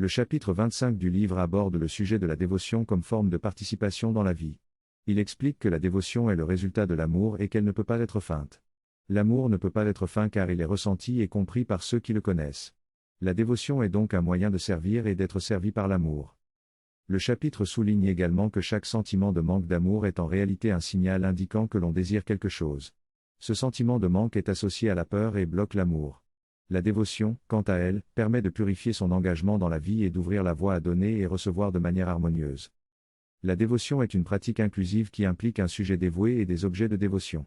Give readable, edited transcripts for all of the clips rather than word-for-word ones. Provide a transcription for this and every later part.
Le chapitre 25 du livre aborde le sujet de la dévotion comme forme de participation dans la vie. Il explique que la dévotion est le résultat de l'amour et qu'elle ne peut pas être feinte. L'amour ne peut pas être feint car il est ressenti et compris par ceux qui le connaissent. La dévotion est donc un moyen de servir et d'être servi par l'amour. Le chapitre souligne également que chaque sentiment de manque d'amour est en réalité un signal indiquant que l'on désire quelque chose. Ce sentiment de manque est associé à la peur et bloque l'amour. La dévotion, quant à elle, permet de purifier son engagement dans la vie et d'ouvrir la voie à donner et recevoir de manière harmonieuse. La dévotion est une pratique inclusive qui implique un sujet dévoué et des objets de dévotion.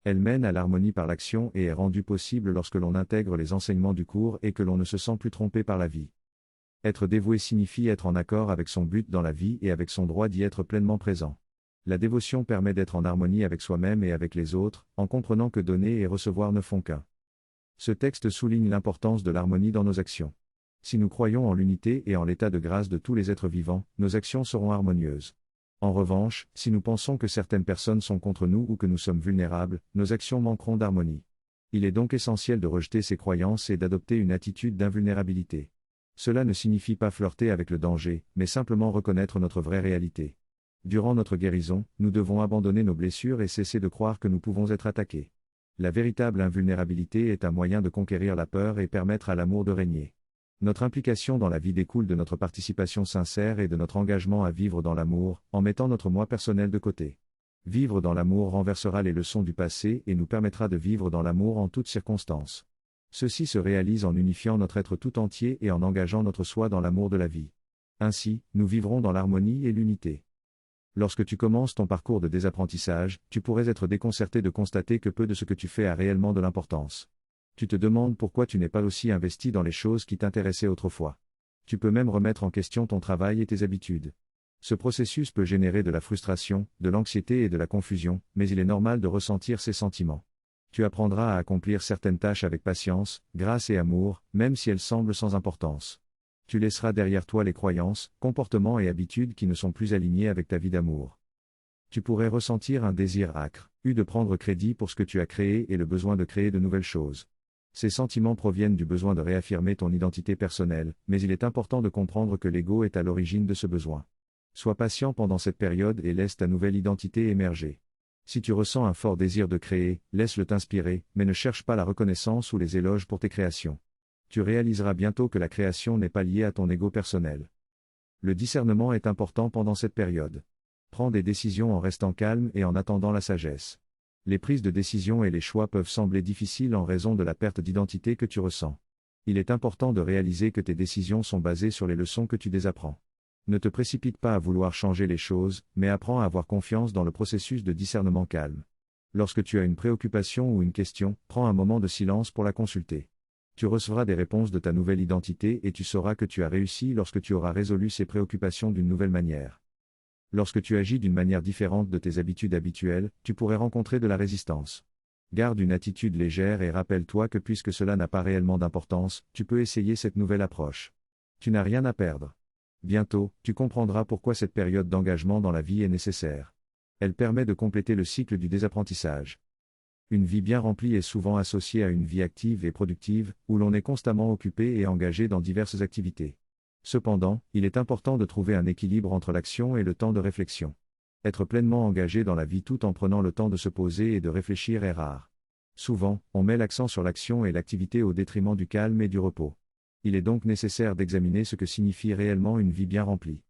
Elle mène à l'harmonie par l'action et est rendue possible lorsque l'on intègre les enseignements du cours et que l'on ne se sent plus trompé par la vie. Être dévoué signifie être en accord avec son but dans la vie et avec son droit d'y être pleinement présent. La dévotion permet d'être en harmonie avec soi-même et avec les autres, en comprenant que donner et recevoir ne font qu'un. Ce texte souligne l'importance de l'harmonie dans nos actions. Si nous croyons en l'unité et en l'état de grâce de tous les êtres vivants, nos actions seront harmonieuses. En revanche, si nous pensons que certaines personnes sont contre nous ou que nous sommes vulnérables, nos actions manqueront d'harmonie. Il est donc essentiel de rejeter ces croyances et d'adopter une attitude d'invulnérabilité. Cela ne signifie pas flirter avec le danger, mais simplement reconnaître notre vraie réalité. Durant notre guérison, nous devons abandonner nos blessures et cesser de croire que nous pouvons être attaqués. La véritable invulnérabilité est un moyen de conquérir la peur et permettre à l'amour de régner. Notre implication dans la vie découle de notre participation sincère et de notre engagement à vivre dans l'amour, en mettant notre moi personnel de côté. Vivre dans l'amour renversera les leçons du passé et nous permettra de vivre dans l'amour en toutes circonstances. Ceci se réalise en unifiant notre être tout entier et en engageant notre soi dans l'amour de la vie. Ainsi, nous vivrons dans l'harmonie et l'unité. Lorsque tu commences ton parcours de désapprentissage, tu pourrais être déconcerté de constater que peu de ce que tu fais a réellement de l'importance. Tu te demandes pourquoi tu n'es pas aussi investi dans les choses qui t'intéressaient autrefois. Tu peux même remettre en question ton travail et tes habitudes. Ce processus peut générer de la frustration, de l'anxiété et de la confusion, mais il est normal de ressentir ces sentiments. Tu apprendras à accomplir certaines tâches avec patience, grâce et amour, même si elles semblent sans importance. Tu laisseras derrière toi les croyances, comportements et habitudes qui ne sont plus alignés avec ta vie d'amour. Tu pourrais ressentir un désir âcre, de prendre crédit pour ce que tu as créé et le besoin de créer de nouvelles choses. Ces sentiments proviennent du besoin de réaffirmer ton identité personnelle, mais il est important de comprendre que l'ego est à l'origine de ce besoin. Sois patient pendant cette période et laisse ta nouvelle identité émerger. Si tu ressens un fort désir de créer, laisse-le t'inspirer, mais ne cherche pas la reconnaissance ou les éloges pour tes créations. Tu réaliseras bientôt que la création n'est pas liée à ton ego personnel. Le discernement est important pendant cette période. Prends des décisions en restant calme et en attendant la sagesse. Les prises de décision et les choix peuvent sembler difficiles en raison de la perte d'identité que tu ressens. Il est important de réaliser que tes décisions sont basées sur les leçons que tu désapprends. Ne te précipite pas à vouloir changer les choses, mais apprends à avoir confiance dans le processus de discernement calme. Lorsque tu as une préoccupation ou une question, prends un moment de silence pour la consulter. Tu recevras des réponses de ta nouvelle identité et tu sauras que tu as réussi lorsque tu auras résolu ces préoccupations d'une nouvelle manière. Lorsque tu agis d'une manière différente de tes habitudes habituelles, tu pourrais rencontrer de la résistance. Garde une attitude légère et rappelle-toi que puisque cela n'a pas réellement d'importance, tu peux essayer cette nouvelle approche. Tu n'as rien à perdre. Bientôt, tu comprendras pourquoi cette période d'engagement dans la vie est nécessaire. Elle permet de compléter le cycle du désapprentissage. Une vie bien remplie est souvent associée à une vie active et productive, où l'on est constamment occupé et engagé dans diverses activités. Cependant, il est important de trouver un équilibre entre l'action et le temps de réflexion. Être pleinement engagé dans la vie tout en prenant le temps de se poser et de réfléchir est rare. Souvent, on met l'accent sur l'action et l'activité au détriment du calme et du repos. Il est donc nécessaire d'examiner ce que signifie réellement une vie bien remplie.